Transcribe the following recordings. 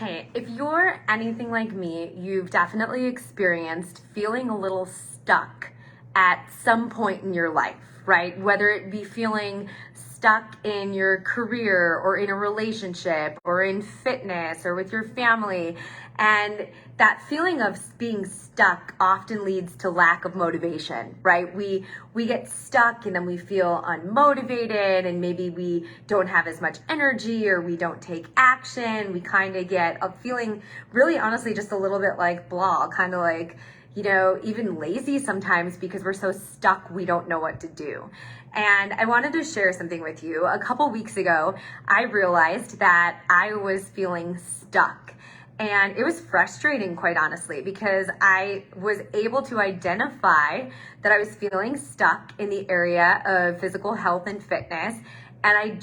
Hey, if you're anything like me, you've definitely experienced feeling a little stuck at some point in your life, right? Whether it be feeling stuck in your career or in a relationship or in fitness or with your family. And that feeling of being stuck often leads to lack of motivation, right? We get stuck and then we feel unmotivated and maybe we don't have as much energy or we don't take action. We kind of get a feeling really honestly just a little bit like blah, kind of like, even lazy sometimes because we're so stuck we don't know what to do. And I wanted to share something with you. A couple weeks ago, I realized that I was feeling stuck. And it was frustrating, quite honestly, because I was able to identify that I was feeling stuck in the area of physical health and fitness. And I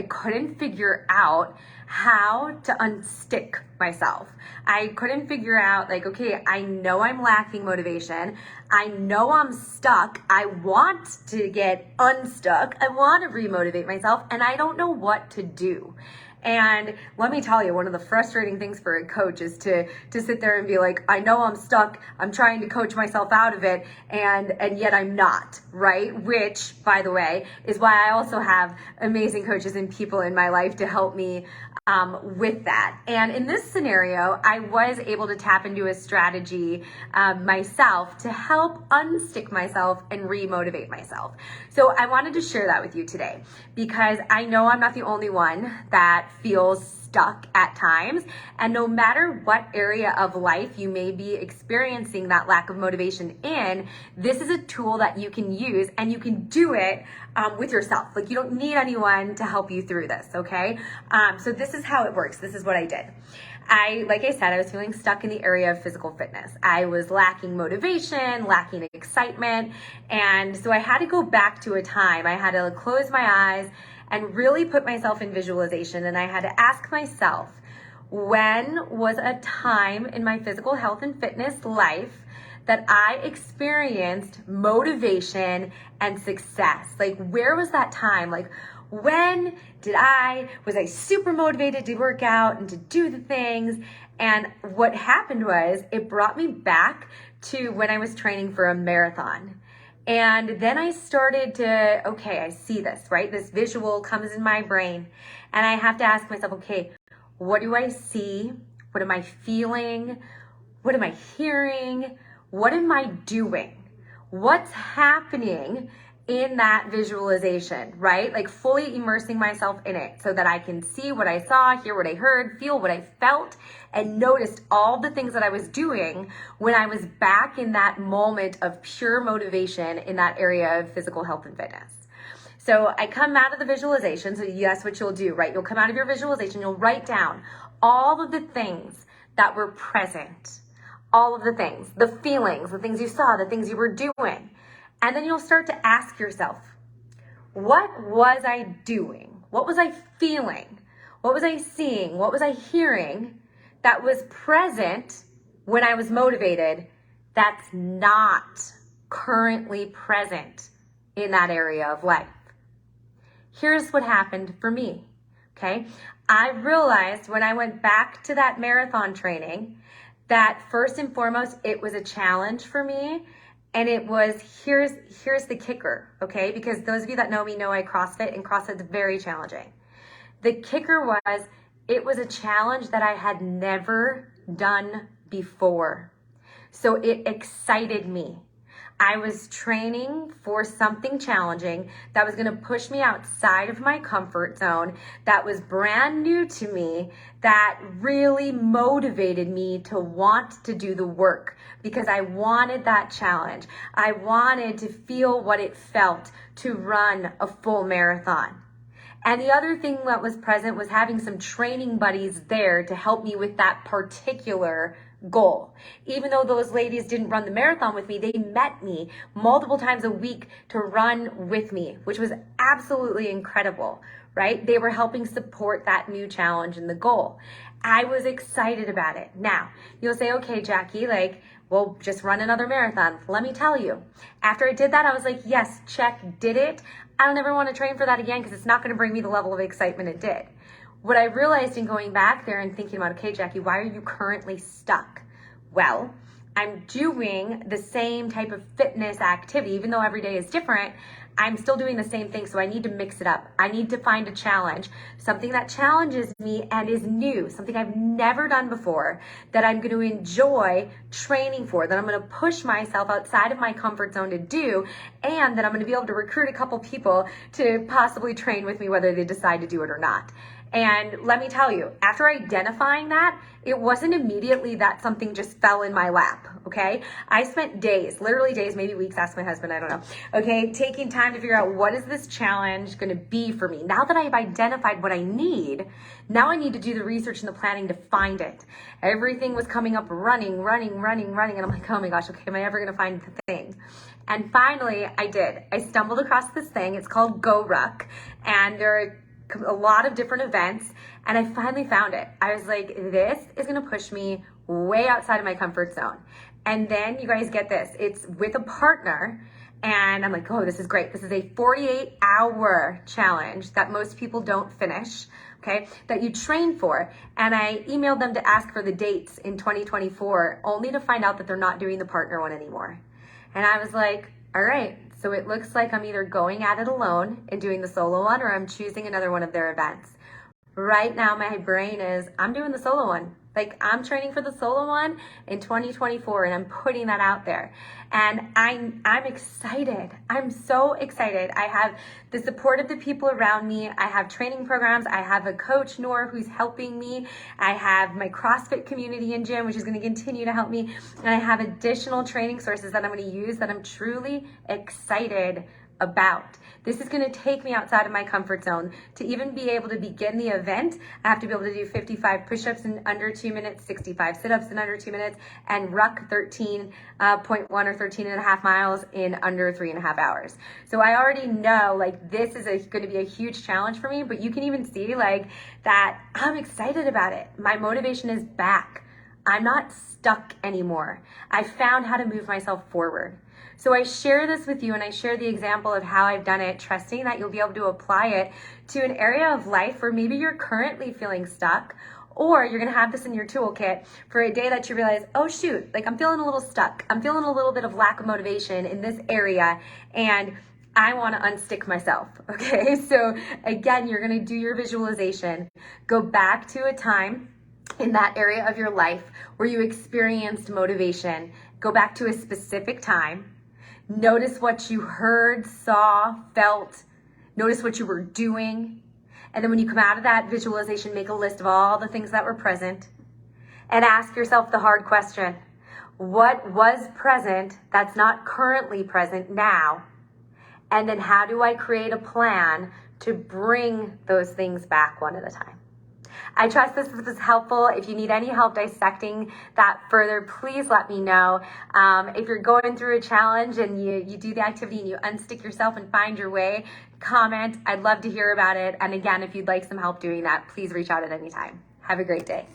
couldn't figure out how to unstick myself. I couldn't figure out okay, I know I'm lacking motivation. I know I'm stuck. I want to get unstuck. I want to remotivate myself and I don't know what to do. And let me tell you, one of the frustrating things for a coach is to sit there and be like, I know I'm stuck. I'm trying to coach myself out of it. And yet I'm not, right? Which, by the way, is why I also have amazing coaches and people in my life to help me with that. And in this scenario, I was able to tap into a strategy myself to help unstick myself and remotivate myself. So I wanted to share that with you today because I know I'm not the only one that feels stuck at times. And no matter what area of life you may be experiencing that lack of motivation in, this is a tool that you can use and you can do it with yourself. You don't need anyone to help you through this, okay? So this is how it works. This is what I did. Like I said, I was feeling stuck in the area of physical fitness. I was lacking motivation, lacking excitement. And so I had to go back to a time. I had to close my eyes and really put myself in visualization. And I had to ask myself, when was a time in my physical health and fitness life that I experienced motivation and success? Where was that time? When was I super motivated to work out and to do the things? And what happened was it brought me back to when I was training for a marathon. And then I started to, okay, I see this, right? This visual comes in my brain and I have to ask myself, okay, what do I see? What am I feeling? What am I hearing? What am I doing? What's happening in that visualization, right? Fully immersing myself in it so that I can see what I saw, hear what I heard, feel what I felt, and noticed all the things that I was doing when I was back in that moment of pure motivation in that area of physical health and fitness. So I come out of the visualization. So that's what you'll do, right? You'll come out of your visualization, you'll write down all of the things that were present, all of the things, the feelings, the things you saw, the things you were doing. And then you'll start to ask yourself, what was I doing? What was I feeling? What was I seeing? What was I hearing that was present when I was motivated that's not currently present in that area of life? Here's what happened for me, okay? I realized when I went back to that marathon training that first and foremost, it was a challenge for me. And it was, here's the kicker, okay? Because those of you that know me know I CrossFit, and CrossFit's very challenging. The kicker was, it was a challenge that I had never done before. So it excited me. I was training for something challenging that was going to push me outside of my comfort zone, that was brand new to me, that really motivated me to want to do the work because I wanted that challenge. I wanted to feel what it felt to run a full marathon. And the other thing that was present was having some training buddies there to help me with that particular goal. Even though those ladies didn't run the marathon with me, they met me multiple times a week to run with me, which was absolutely incredible, right? They were helping support that new challenge and the goal. I was excited about it. Now, you'll say, okay, Jackie, well, just run another marathon. Let me tell you, after I did that, I was like, yes, check, did it. I don't ever want to train for that again because it's not going to bring me the level of excitement it did. what I realized in going back there and thinking about, okay, Jackie, why are you currently stuck? Well, I'm doing the same type of fitness activity, even though every day is different. I'm still doing the same thing, so I need to mix it up. I need to find a challenge, something that challenges me and is new, something I've never done before, that I'm going to enjoy training for, that I'm going to push myself outside of my comfort zone to do, and that I'm going to be able to recruit a couple people to possibly train with me, whether they decide to do it or not. And let me tell you, after identifying that, it wasn't immediately that something just fell in my lap, okay? I spent days, literally days, maybe weeks, ask my husband, I don't know, okay, taking time to figure out what is this challenge gonna be for me. Now that I've identified what I need, now I need to do the research and the planning to find it. Everything was coming up running, and I'm like, oh my gosh, okay, am I ever gonna find the thing? And finally, I did. I stumbled across this thing, it's called Go Ruck, and there are a lot of different events, and I finally found it. I was like, this is gonna push me way outside of my comfort zone. And then you guys get this, it's with a partner, and I'm like, oh, this is great. This is a 48-hour challenge that most people don't finish, okay, that you train for. And I emailed them to ask for the dates in 2024, only to find out that they're not doing the partner one anymore. And I was like, all right, so it looks like I'm either going at it alone and doing the solo one, or I'm choosing another one of their events. Right now, my brain is, I'm doing the solo one. Like, I'm training for the solo one in 2024, and I'm putting that out there. And I'm excited. I'm so excited. I have the support of the people around me. I have training programs. I have a coach, Noor, who's helping me. I have my CrossFit community and gym, which is going to continue to help me. And I have additional training sources that I'm going to use that I'm truly excited about. This is going to take me outside of my comfort zone. To even be able to begin the event, I have to be able to do 55 push-ups in under 2 minutes, 65 sit-ups in under 2 minutes, and ruck 13.1 or 13 and a half miles in under 3.5 hours. So I already know, like, this is going to be a huge challenge for me, but you can even see, like, that I'm excited about it. My motivation is back. I'm not stuck anymore. I found how to move myself forward. So I share this with you, and I share the example of how I've done it, trusting that you'll be able to apply it to an area of life where maybe you're currently feeling stuck, or you're gonna have this in your toolkit for a day that you realize, oh shoot, like I'm feeling a little stuck. I'm feeling a little bit of lack of motivation in this area, and I wanna unstick myself, okay? So again, you're gonna do your visualization, go back to a time in that area of your life where you experienced motivation, go back to a specific time. Notice what you heard, saw, felt. Notice what you were doing. And then when you come out of that visualization, make a list of all the things that were present and ask yourself the hard question. What was present that's not currently present now? And then how do I create a plan to bring those things back one at a time? I trust this was helpful. If you need any help dissecting that further, please let me know. If you're going through a challenge and you do the activity and you unstick yourself and find your way, comment. I'd love to hear about it. And again, if you'd like some help doing that, please reach out at any time. Have a great day.